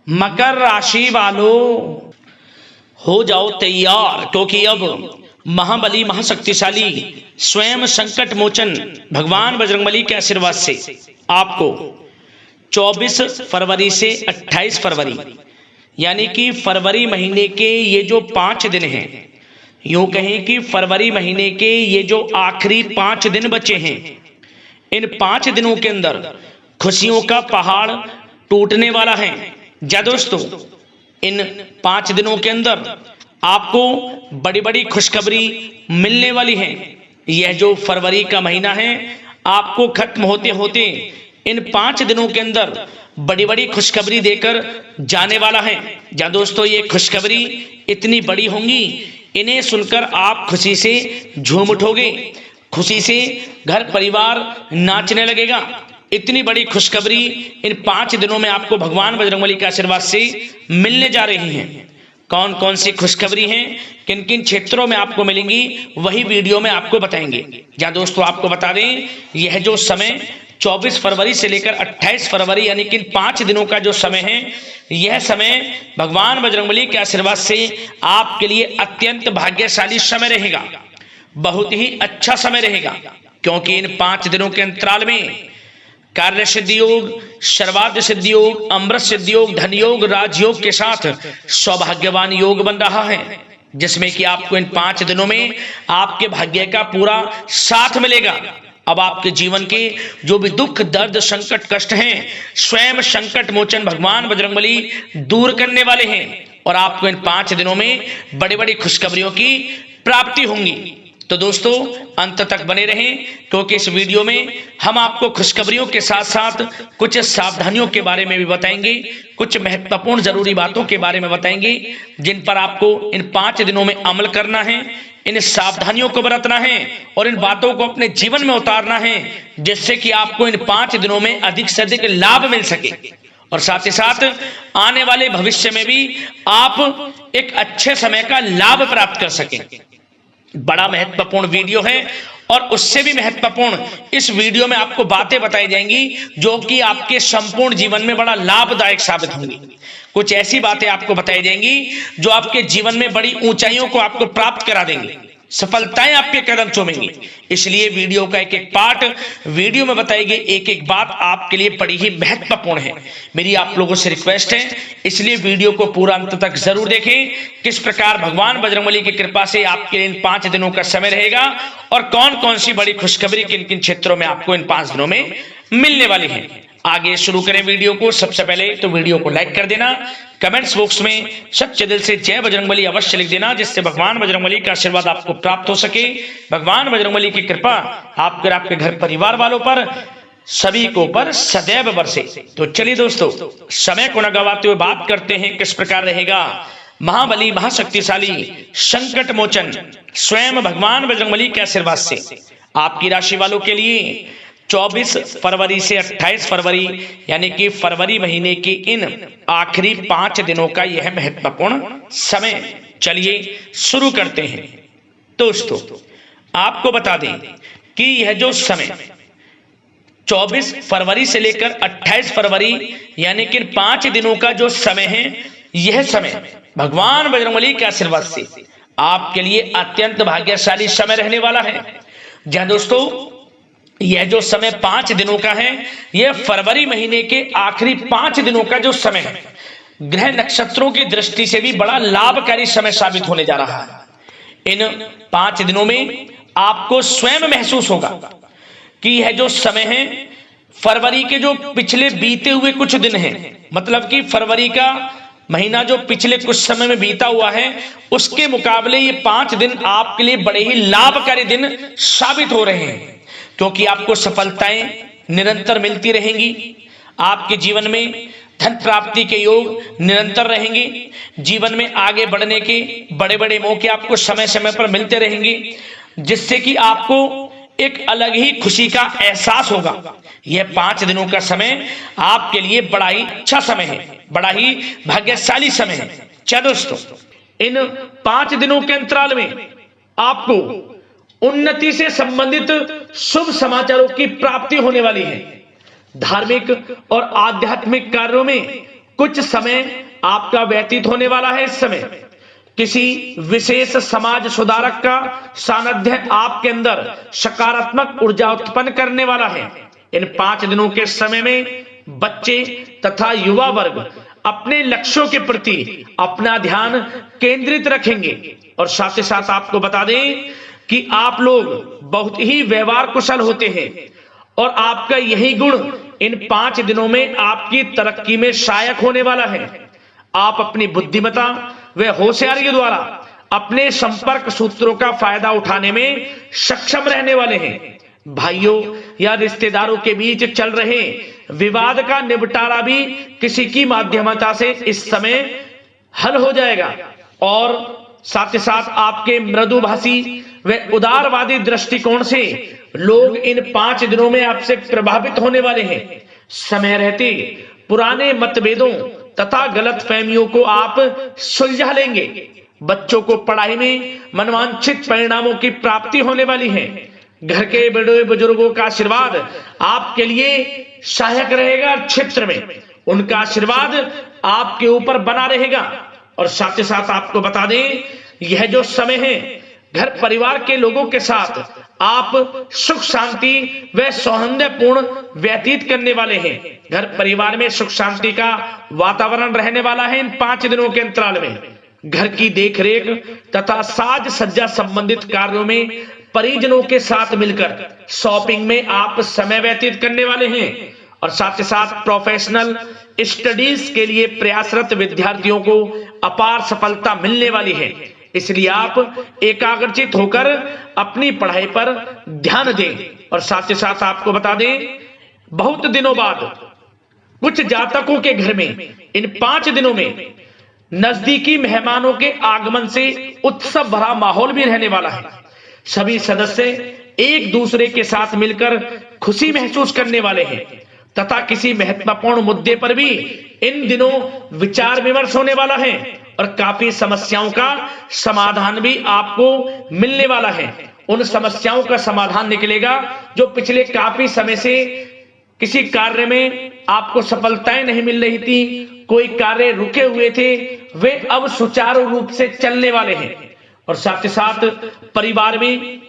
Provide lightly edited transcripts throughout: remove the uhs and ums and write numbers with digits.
मकर राशि वालों हो जाओ तैयार, क्योंकि अब महाबली महाशक्तिशाली स्वयं संकट मोचन भगवान बजरंगबली के आशीर्वाद से आपको 24 फरवरी से 28 फरवरी यानी कि फरवरी महीने के ये जो 5 दिन हैं, यूं कहें कि फरवरी महीने के ये जो आखिरी 5 दिन बचे हैं, इन 5 दिनों के अंदर खुशियों का पहाड़ टूटने वाला है। जा दोस्तों, इन 5 दिनों के अंदर आपको बड़ी बड़ी खुशखबरी मिलने वाली है। यह जो फरवरी का महीना है आपको खत्म होते होते इन 5 दिनों के अंदर बड़ी बड़ी खुशखबरी देकर जाने वाला है। जा दोस्तों, ये खुशखबरी इतनी बड़ी होंगी, इन्हें सुनकर आप खुशी से झूम उठोगे, खुशी से घर परिवार नाचने लगेगा। इतनी बड़ी खुशखबरी इन 5 दिनों में आपको भगवान बजरंगबली के आशीर्वाद से मिलने जा रही हैं। कौन कौन सी खुशखबरी हैं, किन किन क्षेत्रों में आपको मिलेंगी, वही वीडियो में आपको बताएंगे। या दोस्तों, आपको बता दें, यह जो समय 24 फरवरी से लेकर 28 फरवरी यानी कि 5 दिनों का जो समय है, यह समय भगवान बजरंगबली के आशीर्वाद से आपके लिए अत्यंत भाग्यशाली समय रहेगा, बहुत ही अच्छा समय रहेगा। क्योंकि इन 5 दिनों के अंतराल में कार्य सिद्धि योग, सर्वार्थ सिद्धि योग, अमृत सिद्धि योग, धन योग, राजयोग के साथ सौभाग्यवान योग बन रहा है, जिसमें कि आपको इन 5 दिनों में आपके भाग्य का पूरा साथ मिलेगा। अब आपके जीवन के जो भी दुख दर्द संकट कष्ट हैं, स्वयं संकट मोचन भगवान बजरंगबली दूर करने वाले हैं और आपको इन 5 दिनों में बड़ी बड़ी खुशखबरियों की प्राप्ति होंगी। तो दोस्तों, अंत तक बने रहें, क्योंकि इस वीडियो में हम आपको खुशखबरियों के साथ साथ कुछ सावधानियों के बारे में भी बताएंगे, कुछ महत्वपूर्ण जरूरी बातों के बारे में बताएंगे, जिन पर आपको इन 5 दिनों में अमल करना है, इन सावधानियों को बरतना है और इन बातों को अपने जीवन में उतारना है, जिससे कि आपको इन 5 दिनों में अधिक से अधिक लाभ मिल सके और साथ ही साथ आने वाले भविष्य में भी आप एक अच्छे समय का लाभ प्राप्त कर सकें। बड़ा महत्वपूर्ण वीडियो है और उससे भी महत्वपूर्ण इस वीडियो में आपको बातें बताई जाएंगी जो कि आपके संपूर्ण जीवन में बड़ा लाभदायक साबित होंगी। कुछ ऐसी बातें आपको बताई जाएंगी जो आपके जीवन में बड़ी ऊंचाइयों को आपको प्राप्त करा देंगी, सफलताएं आपके कदम चूमेंगी। इसलिए वीडियो का एक एक पार्ट वीडियो में बताई गई एक एक बात आपके लिए बड़ी ही महत्वपूर्ण है। मेरी आप लोगों से रिक्वेस्ट है, इसलिए वीडियो को पूरा अंत तक जरूर देखें, किस प्रकार भगवान बजरंगबली की कृपा से आपके लिए इन 5 दिनों का समय रहेगा और कौन कौन सी बड़ी खुशखबरी किन किन क्षेत्रों में आपको इन 5 दिनों में मिलने वाली है। आगे शुरू करें वीडियो को। सबसे पहले तो वीडियो को लाइक कर देना, कमेंट्स बॉक्स में सच्चे दिल से जय बजरंगबली अवश्य लिख देना, जिससे भगवान बजरंगबली का आशीर्वाद आपको प्राप्त हो सके, भगवान बजरंगबली की कृपा आपके घर परिवार वालों पर सभी को पर सदैव बरसे। तो चलिए दोस्तों, समय को न गवाते हुए बात करते हैं किस प्रकार रहेगा महाबली महाशक्तिशाली संकट मोचन स्वयं भगवान बजरंगबली के आशीर्वाद से आपकी राशि वालों के लिए 24 फरवरी से 28 फरवरी यानी कि फरवरी महीने की इन आखिरी 5 दिनों का यह महत्वपूर्ण समय। चलिए शुरू करते हैं। दोस्तों, आपको बता दें कि यह जो समय 24 फरवरी से लेकर 28 फरवरी यानी कि 5 दिनों का जो समय है, यह समय भगवान बजरंगबली के आशीर्वाद से आपके लिए अत्यंत भाग्यशाली समय रहने वाला है। जहां दोस्तों, यह जो समय 5 दिनों का है, यह फरवरी महीने के आखिरी 5 दिनों का जो समय है, ग्रह नक्षत्रों की दृष्टि से भी बड़ा लाभकारी समय साबित होने जा रहा है। इन 5 दिनों में आपको स्वयं महसूस होगा कि यह जो समय है, फरवरी के जो पिछले बीते हुए कुछ दिन हैं, मतलब कि फरवरी का महीना जो पिछले कुछ समय में बीता हुआ है, उसके मुकाबले ये 5 दिन आपके लिए बड़े ही लाभकारी दिन साबित हो रहे हैं, क्योंकि आपको सफलताएं निरंतर मिलती रहेंगी। आपके जीवन में धन प्राप्ति के योग निरंतर रहेंगे। जीवन में आगे बढ़ने के बड़े बड़े मौके आपको समय समय पर मिलते रहेंगे, जिससे कि आपको एक अलग ही खुशी का एहसास होगा। यह 5 दिनों का समय आपके लिए बड़ा ही अच्छा समय है, बड़ा ही भाग्यशाली समय है। चलो दोस्तों, इन 5 दिनों के अंतराल में आपको उन्नति से संबंधित शुभ समाचारों की प्राप्ति होने वाली है। धार्मिक और आध्यात्मिक कार्यों में कुछ समय आपका व्यतीत होने वाला है। इस समय किसी विशेष समाज सुधारक का सानिध्य आपके अंदर सकारात्मक ऊर्जा उत्पन्न करने वाला है। इन 5 दिनों के समय में बच्चे तथा युवा वर्ग अपने लक्ष्यों के प्रति अपना ध्यान केंद्रित रखेंगे। और साथ ही साथ आपको बता दें कि आप लोग बहुत ही व्यवहार कुशल होते हैं और आपका यही गुण इन 5 दिनों में आपकी तरक्की में सहायक होने वाला है। आप अपनी बुद्धिमत्ता व होशियारी द्वारा अपने संपर्क सूत्रों का फायदा उठाने में सक्षम रहने वाले हैं। भाइयों या रिश्तेदारों के बीच चल रहे विवाद का निपटारा भी किसी की माध्यमता से इस समय हल हो जाएगा। और साथ ही साथ आपके मृदुभाषी व उदारवादी दृष्टिकोण से लोग इन 5 दिनों में आपसे प्रभावित होने वाले हैं। समय रहते पुराने मतभेदों तथा गलतफहमियों को आप सुलझा लेंगे। बच्चों को पढ़ाई में मनवांछित परिणामों की प्राप्ति होने वाली है। घर के बड़े बुजुर्गों का आशीर्वाद आपके लिए सहायक रहेगा। क्षेत्र में उनका आशीर्वाद आपके ऊपर बना रहेगा। और साथ ही साथ आपको बता दें, यह जो समय है घर परिवार के लोगों के साथ आप सुख शांति व सौहार्दपूर्ण व्यतीत करने वाले हैं। घर परिवार में सुख शांति का वातावरण रहने वाला है। इन 5 दिनों के अंतराल में घर की देखरेख तथा साज सज्जा संबंधित कार्यों में परिजनों के साथ मिलकर शॉपिंग में आप समय व्यतीत करने वाले हैं। और साथ ही साथ प्रोफेशनल स्टडीज के लिए प्रयासरत विद्यार्थियों को अपार सफलता मिलने वाली है। इसलिए आप एकाग्रचित होकर अपनी पढ़ाई पर ध्यान दें। और साथ ही साथ आपको बता दें, बहुत दिनों बाद कुछ जातकों के घर में इन 5 दिनों में नजदीकी मेहमानों के आगमन से उत्सव भरा माहौल भी रहने वाला है। सभी सदस्य एक दूसरे के साथ मिलकर खुशी महसूस करने वाले हैं तथा किसी महत्वपूर्ण मुद्दे पर भी इन दिनों विचार विमर्श होने वाला है और काफी समस्याओं का समाधान भी आपको मिलने वाला है। उन समस्याओं का समाधान निकलेगा जो पिछले काफी समय से किसी कार्य में आपको सफलताएं नहीं मिल रही थी, कोई कार्य रुके हुए थे, वे अब सुचारू रूप से चलने वाले हैं। और साथ ही साथ परिवार में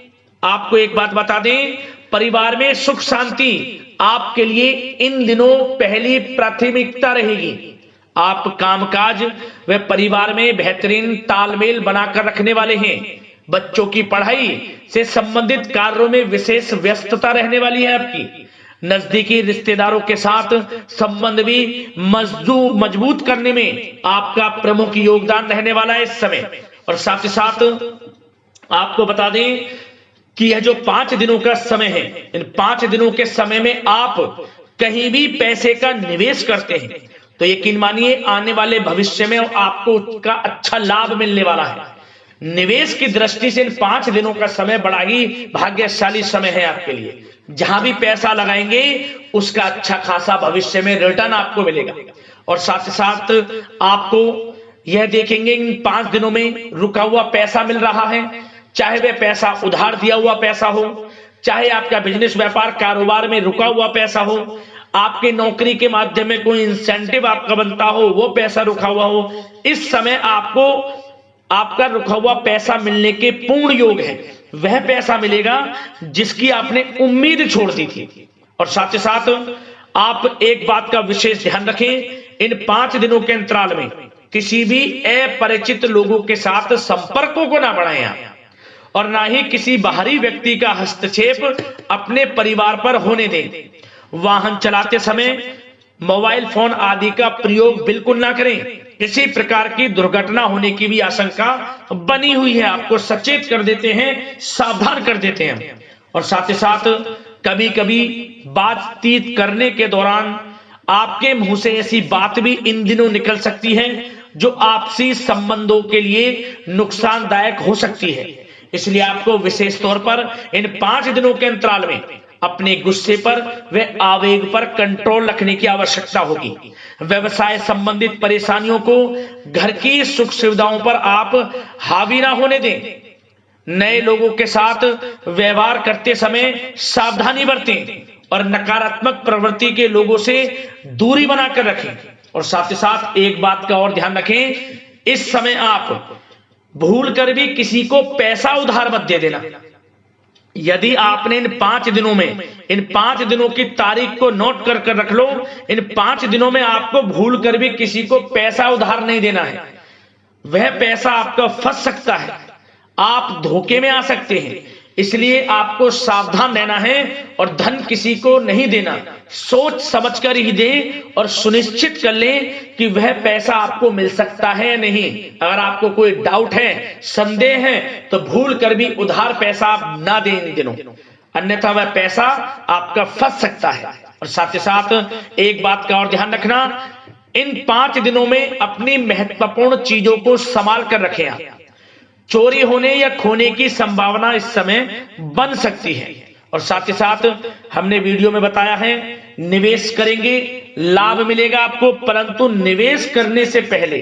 आपको एक बात बता दें, परिवार में सुख शांति आपके लिए इन दिनों पहली प्राथमिकता रहेगी। आप कामकाज व परिवार में बेहतरीन तालमेल बनाकर रखने वाले हैं। बच्चों की पढ़ाई से संबंधित कार्यों में विशेष व्यस्तता रहने वाली है आपकी। नजदीकी रिश्तेदारों के साथ संबंध भी मजबूत करने में आपका प्रमुख योगदान रहने वाला है इस समय। और साथ ही साथ आपको बता दें कि यह जो 5 दिनों का समय है, इन 5 दिनों के समय में आप कहीं भी पैसे का निवेश करते हैं तो यकीन मानिए आने वाले भविष्य में आपको उसका अच्छा लाभ मिलने वाला है। निवेश की दृष्टि से इन 5 दिनों का समय बड़ा ही भाग्यशाली समय है आपके लिए। जहां भी पैसा लगाएंगे उसका अच्छा खासा भविष्य में रिटर्न आपको मिलेगा। और साथ ही साथ आपको यह देखेंगे इन 5 दिनों में रुका हुआ पैसा मिल रहा है, चाहे वह पैसा उधार दिया हुआ पैसा हो, चाहे आपका बिजनेस व्यापार कारोबार में रुका हुआ पैसा हो, आपके नौकरी के माध्यम में कोई इंसेंटिव आपका बनता हो, वो पैसा रुका हुआ हो। इस समय आपको आपका रुका हुआ पैसा मिलने के पूर्ण योग है। वह पैसा मिलेगा जिसकी आपने उम्मीद छोड़ दी थी। और साथ ही साथ आप एक बात का विशेष ध्यान रखें, इन 5 दिनों के अंतराल में किसी भी अपरिचित लोगों के साथ संपर्कों को ना बढ़ाएं आप, और ना ही किसी बाहरी व्यक्ति का हस्तक्षेप अपने परिवार पर होने दें। वाहन चलाते समय मोबाइल फोन आदि का प्रयोग बिल्कुल ना करें। किसी प्रकार की दुर्घटना होने की भी आशंका बनी हुई है। आपको सचेत कर देते हैं, सावधान कर देते हैं। और साथ ही साथ कभी कभी बातचीत करने के दौरान आपके मुंह से ऐसी बात भी इन दिनों निकल सकती है जो आपसी संबंधों के लिए नुकसानदायक हो सकती है। इसलिए आपको विशेष तौर पर इन 5 दिनों के अंतराल में अपने गुस्से पर व आवेग पर कंट्रोल रखने की आवश्यकता होगी। व्यवसाय संबंधित परेशानियों को घर की सुख सुविधाओं पर आप हावी ना होने दें। नए लोगों के साथ व्यवहार करते समय सावधानी बरतें और नकारात्मक प्रवृत्ति के लोगों से दूरी बनाकर रखें। और साथ ही साथ एक बात का और ध्यान रखें, इस समय आप भूल कर भी किसी को पैसा उधार मत दे देना। यदि आपने इन 5 दिनों में, इन 5 दिनों की तारीख को नोट कर कर रख लो, इन 5 दिनों में आपको भूल कर भी किसी को पैसा उधार नहीं देना है। वह पैसा आपका फंस सकता है, आप धोखे में आ सकते हैं, इसलिए आपको सावधान रहना है और धन किसी को नहीं देना। सोच समझकर ही दें और सुनिश्चित कर लें कि वह पैसा आपको मिल सकता है या नहीं। अगर आपको कोई डाउट है, संदेह है, तो भूल कर भी उधार पैसा आप ना दें इन दिनों, अन्यथा वह पैसा आपका फंस सकता है। और साथ ही साथ एक बात का और ध्यान रखना, इन 5 दिनों में अपनी महत्वपूर्ण चीजों को संभाल कर रखें। आप चोरी होने या खोने की संभावना इस समय बन सकती है। और साथ ही साथ हमने वीडियो में बताया है, निवेश करेंगे लाभ मिलेगा आपको, परंतु निवेश करने से पहले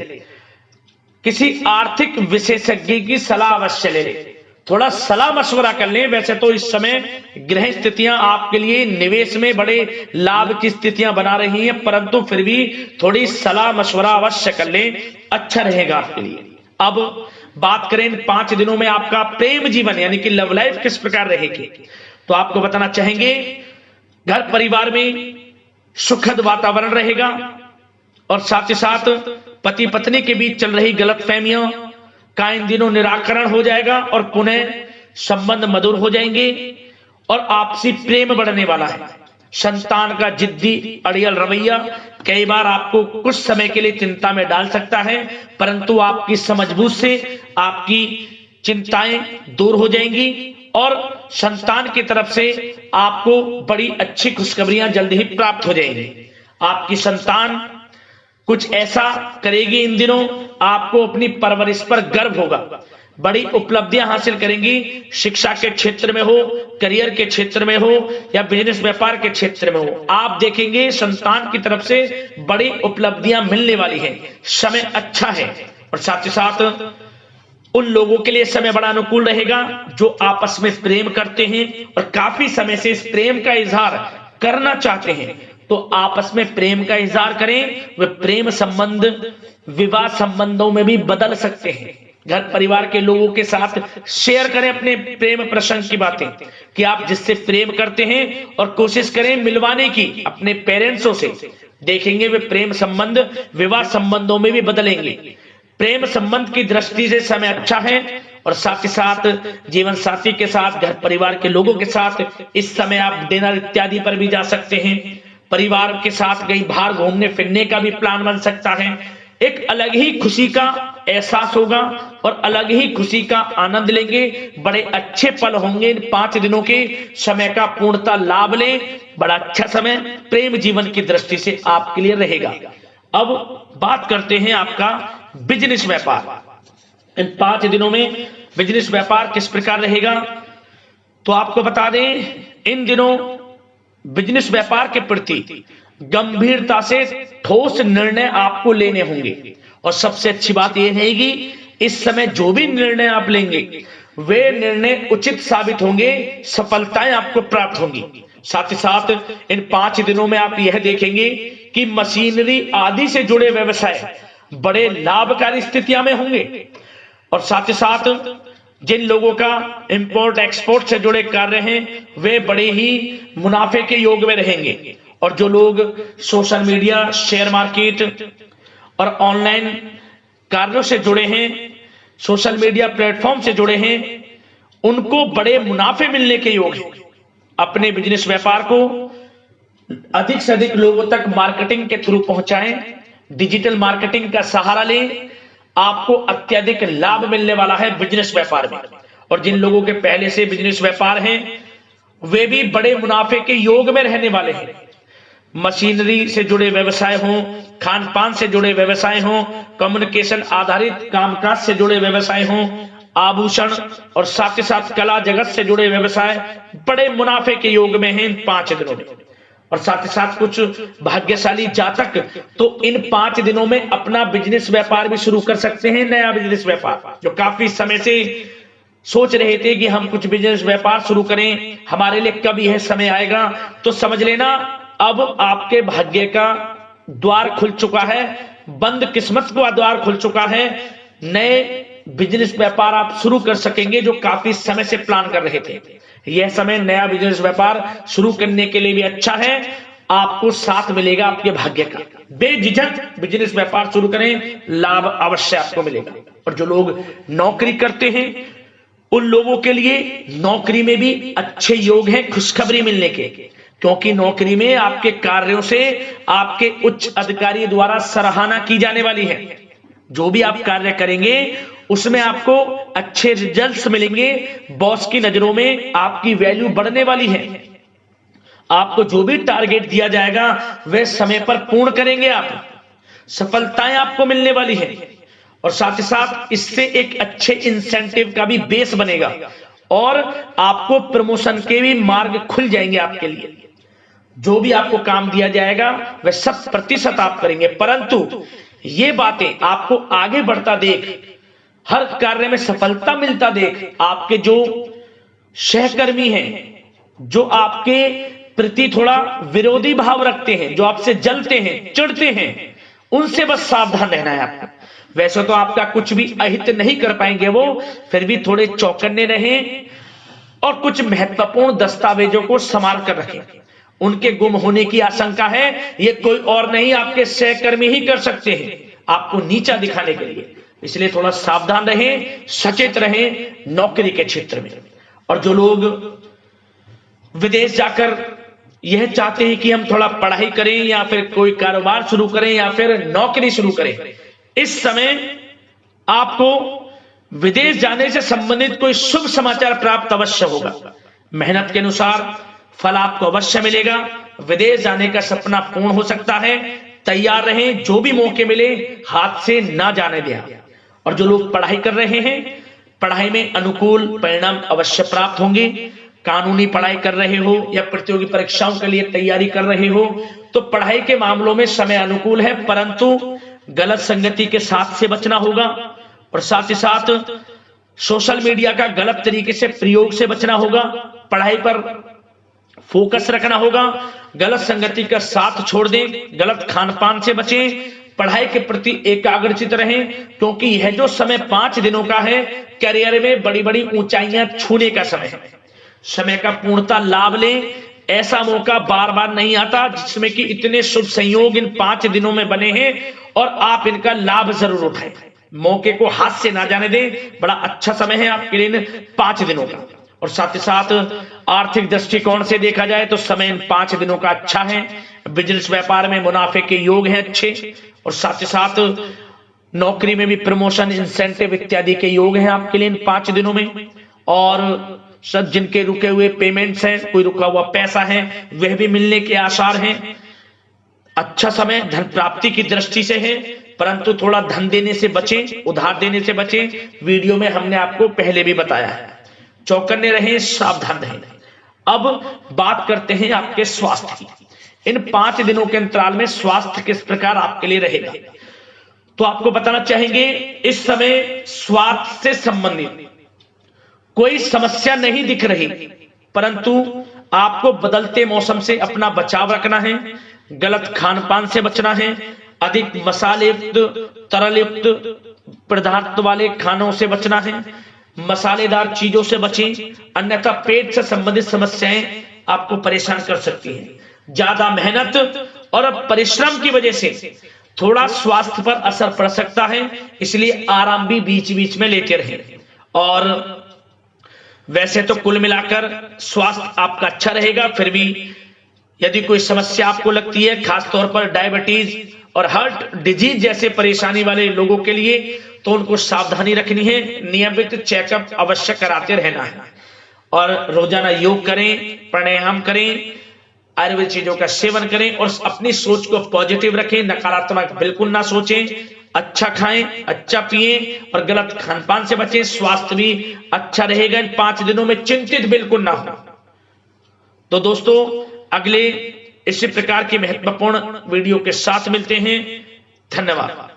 किसी आर्थिक विशेषज्ञ की सलाह अवश्य ले लें, थोड़ा सलाह मशवरा कर लें। वैसे तो इस समय ग्रह स्थितियां आपके लिए निवेश में बड़े लाभ की स्थितियां बना रही हैं, परंतु फिर भी थोड़ी सलाह मशवरा अवश्य कर लें, अच्छा रहेगा आपके लिए। अब बात करें इन 5 दिनों में आपका प्रेम जीवन यानी कि लव लाइफ किस प्रकार रहेगी, तो आपको बताना चाहेंगे, घर परिवार में सुखद वातावरण रहेगा और साथ ही साथ पति पत्नी के बीच चल रही गलतफहमियों का इन दिनों निराकरण हो जाएगा और पुनः संबंध मधुर हो जाएंगे और आपसी प्रेम बढ़ने वाला है। संतान का जिद्दी अड़ियल रवैया कई बार आपको कुछ समय के लिए चिंता में डाल सकता है, परंतु आपकी समझबूझ से आपकी चिंताएं दूर हो जाएंगी और संतान की तरफ से आपको बड़ी अच्छी खुशखबरियां जल्द ही प्राप्त हो जाएंगी। आपकी संतान कुछ ऐसा करेगी इन दिनों, आपको अपनी परवरिश पर गर्व होगा, बड़ी उपलब्धियां हासिल करेंगी। शिक्षा के क्षेत्र में हो, करियर के क्षेत्र में हो या बिजनेस व्यापार के क्षेत्र में हो, आप देखेंगे संतान की तरफ से बड़ी उपलब्धियां मिलने वाली है। समय अच्छा है और साथ ही साथ उन लोगों के लिए समय बड़ा अनुकूल रहेगा जो आपस में प्रेम करते हैं और काफी समय से इस प्रेम का इजहार करना चाहते हैं, तो आपस में प्रेम का इजहार करें। वे प्रेम संबंध विवाह संबंधों में भी बदल सकते हैं। घर परिवार के लोगों के साथ शेयर करें अपने प्रेम प्रसंग की बातें कि आप जिससे प्रेम करते हैं और कोशिश करें मिलवाने की अपने पेरेंट्सों से। देखेंगे वे प्रेम संबंध विवाह संबंधों में भी बदलेंगे। प्रेम संबंध की दृष्टि से समय अच्छा है और साथ ही साथ जीवन साथी के साथ, घर परिवार के लोगों के साथ इस समय आप डिनर इत्यादि पर भी जा सकते हैं। परिवार के साथ कहीं बाहर घूमने फिरने का भी प्लान बन सकता है। एक अलग ही खुशी का एहसास होगा और अलग ही खुशी का आनंद लेंगे। बड़े अच्छे पल होंगे इन 5 दिनों के, समय का पूर्णतः लाभ लें। बड़ा अच्छा समय प्रेम जीवन की दृष्टि से आपके लिए रहेगा। अब बात करते हैं आपका बिजनेस व्यापार। इन 5 दिनों में बिजनेस व्यापार किस प्रकार रहेगा, तो आपको बता दें, इन दिनों बिजनेस व्यापार के प्रति गंभीरता से ठोस निर्णय आपको लेने होंगे और सबसे अच्छी बात यह रहेगी, इस समय जो भी निर्णय आप लेंगे वे निर्णय उचित साबित होंगे, सफलताएं आपको प्राप्त होंगी। साथ ही साथ इन 5 दिनों में आप यह देखेंगे कि मशीनरी आदि से जुड़े व्यवसाय बड़े लाभकारी स्थितियां में होंगे और साथ ही साथ जिन लोगों का इंपोर्ट एक्सपोर्ट से जुड़े कार्य हैं वे बड़े ही मुनाफे के योग में रहेंगे और जो लोग सोशल मीडिया, शेयर मार्केट और ऑनलाइन कार्यों से जुड़े हैं, सोशल मीडिया प्लेटफॉर्म से जुड़े हैं, उनको बड़े मुनाफे मिलने के योग हैं। अपने बिजनेस व्यापार को अधिक से अधिक लोगों तक मार्केटिंग के थ्रू पहुंचाएं, डिजिटल मार्केटिंग का सहारा लें, आपको अत्यधिक लाभ मिलने वाला है बिजनेस व्यापार में। और जिन लोगों के पहले से बिजनेस व्यापार हैं वे भी बड़े मुनाफे के योग में रहने वाले हैं। मशीनरी से जुड़े व्यवसाय हों, खान पान से जुड़े व्यवसाय हों, कम्युनिकेशन आधारित कामकाज से जुड़े व्यवसाय हों, आभूषण और साथ ही साथ कला जगत से जुड़े व्यवसाय बड़े मुनाफे के योग में हैं इन 5 दिनों में। और साथ ही साथ कुछ भाग्यशाली जातक तो इन 5 दिनों में अपना बिजनेस व्यापार भी शुरू कर सकते हैं, नया बिजनेस व्यापार। जो काफी समय से सोच रहे थे कि हम कुछ बिजनेस व्यापार शुरू करें, हमारे लिए कब यह समय आएगा, तो समझ लेना अब आपके भाग्य का द्वार खुल चुका है, बंद किस्मत का द्वार खुल चुका है। नए बिजनेस व्यापार आप शुरू कर सकेंगे जो काफी समय से प्लान कर रहे थे। यह समय नया बिजनेस व्यापार शुरू करने के लिए भी अच्छा है। आपको साथ मिलेगा आपके भाग्य का। बेझिझक बिजनेस व्यापार शुरू करें, लाभ अवश्य आपको मिलेगा। और जो लोग नौकरी करते हैं उन लोगों के लिए नौकरी में भी अच्छे योग हैं खुशखबरी मिलने के, क्योंकि नौकरी में आपके कार्यों से आपके उच्च अधिकारी द्वारा सराहना की जाने वाली है। जो भी आप कार्य करेंगे उसमें आपको अच्छे रिजल्ट्स मिलेंगे। बॉस की नजरों में आपकी वैल्यू बढ़ने वाली है। आपको जो भी टारगेट दिया जाएगा वह समय पर पूर्ण करेंगे आप, सफलताएं आपको मिलने वाली है। और साथ ही साथ इससे एक अच्छे इंसेंटिव का भी बेस बनेगा और आपको प्रमोशन के भी मार्ग खुल जाएंगे आपके लिए। जो भी आपको काम दिया जाएगा वह 100% आप करेंगे, परंतु ये बातें आपको आगे बढ़ता देख, हर कार्य में सफलता मिलता देख आपके जो सहकर्मी हैं, जो आपके प्रति थोड़ा विरोधी भाव रखते हैं, जो आपसे जलते हैं, चिढ़ते हैं, उनसे बस सावधान रहना है आपको। वैसे तो आपका कुछ भी अहित नहीं कर पाएंगे वो, फिर भी थोड़े चौकन्ने रहें और कुछ महत्वपूर्ण दस्तावेजों को संभाल कर रखें। उनके गुम होने की आशंका है, ये कोई और नहीं आपके सहकर्मी ही कर सकते हैं आपको नीचा दिखाने के लिए। इसलिए थोड़ा सावधान रहें, सचेत रहें नौकरी के क्षेत्र में। और जो लोग विदेश जाकर यह चाहते हैं कि हम थोड़ा पढ़ाई करें या फिर कोई कारोबार शुरू करें या फिर नौकरी शुरू करें, इस समय आपको विदेश जाने से संबंधित कोई शुभ समाचार प्राप्त अवश्य होगा। मेहनत के अनुसार फल आपको अवश्य मिलेगा। विदेश जाने का सपना पूर्ण हो सकता है। तैयार रहें, जो भी मौके मिले हाथ से ना जाने दें। और जो लोग पढ़ाई कर रहे हैं, पढ़ाई में अनुकूल परिणाम अवश्य प्राप्त होंगे। कानूनी पढ़ाई कर रहे हो या प्रतियोगी परीक्षाओं के लिए तैयारी कर रहे हो तो पढ़ाई के मामलों में समय अनुकूल है, परंतु गलत संगति के साथ से बचना होगा। और साथ ही साथ सोशल मीडिया का गलत तरीके से प्रयोग से बचना होगा। पढ़ाई पर फोकस रखना होगा। गलत संगति का साथ छोड़ दें, गलत खान पान से बचें, पढ़ाई के प्रति एकाग्रचित रहें, क्योंकि यह जो समय 5 दिनों का है करियर में बड़ी बड़ी ऊंचाइयां छूने का समय है। समय का पूर्णता लाभ लें। ऐसा मौका बार बार नहीं आता जिसमें कि इतने शुभ संयोग इन 5 दिनों में बने हैं और आप इनका लाभ जरूर उठाएं। मौके को हाथ से ना जाने दें। बड़ा अच्छा समय है आपके लिए इन 5 दिनों का। और साथ ही साथ आर्थिक दृष्टिकोण से देखा जाए तो समय इन 5 दिनों का अच्छा है। बिजनेस व्यापार में मुनाफे के योग हैं अच्छे। और साथ ही साथ नौकरी में भी प्रमोशन, इंसेंटिव इत्यादि के योग हैं आपके लिए इन 5 दिनों में। और सब जिनके रुके हुए पेमेंट्स हैं, कोई रुका हुआ पैसा है, वह भी मिलने के आसार हैं। अच्छा समय धन प्राप्ति की दृष्टि से है, परंतु थोड़ा धन देने से बचें, उधार देने से बचें। वीडियो में हमने आपको पहले भी बताया है। चौकन्ने रहें, सावधान रहें। अब बात करते हैं आपके स्वास्थ्य की। इन 5 दिनों के अंतराल में स्वास्थ्य किस प्रकार आपके लिए रहेगा, तो आपको बताना चाहेंगे इस समय स्वास्थ्य से संबंधित कोई समस्या नहीं दिख रही, परंतु आपको बदलते मौसम से अपना बचाव रखना है। गलत खान पान से बचना है। अधिक मसाले युक्त, तरल युक्त पदार्थ वाले खानों से बचना है। मसालेदार चीजों से बचें, अन्यथा पेट से संबंधित समस्याएं आपको परेशान कर सकती हैं। ज्यादा मेहनत और परिश्रम की वजह से थोड़ा स्वास्थ्य पर असर पड़ सकता है, इसलिए आराम भी बीच बीच में लेते रहें। और वैसे तो कुल मिलाकर स्वास्थ्य आपका अच्छा रहेगा। फिर भी यदि कोई समस्या आपको लगती है, खासतौर पर डायबिटीज और हार्ट डिजीज जैसे परेशानी वाले लोगों के लिए, तो उनको सावधानी रखनी है। नियमित चेकअप अवश्य कराते रहना है और रोजाना योग करें, प्राणायाम करें, आयुर्वेद चीजों का सेवन करें और अपनी सोच को पॉजिटिव रखें। नकारात्मक बिल्कुल ना सोचें। अच्छा खाएं, अच्छा पिएं और गलत खान पान से बचें। स्वास्थ्य भी अच्छा रहेगा। इन 5 दिनों में चिंतित बिल्कुल ना हो। तो दोस्तों, अगले इसी प्रकार की महत्वपूर्ण वीडियो के साथ मिलते हैं। धन्यवाद।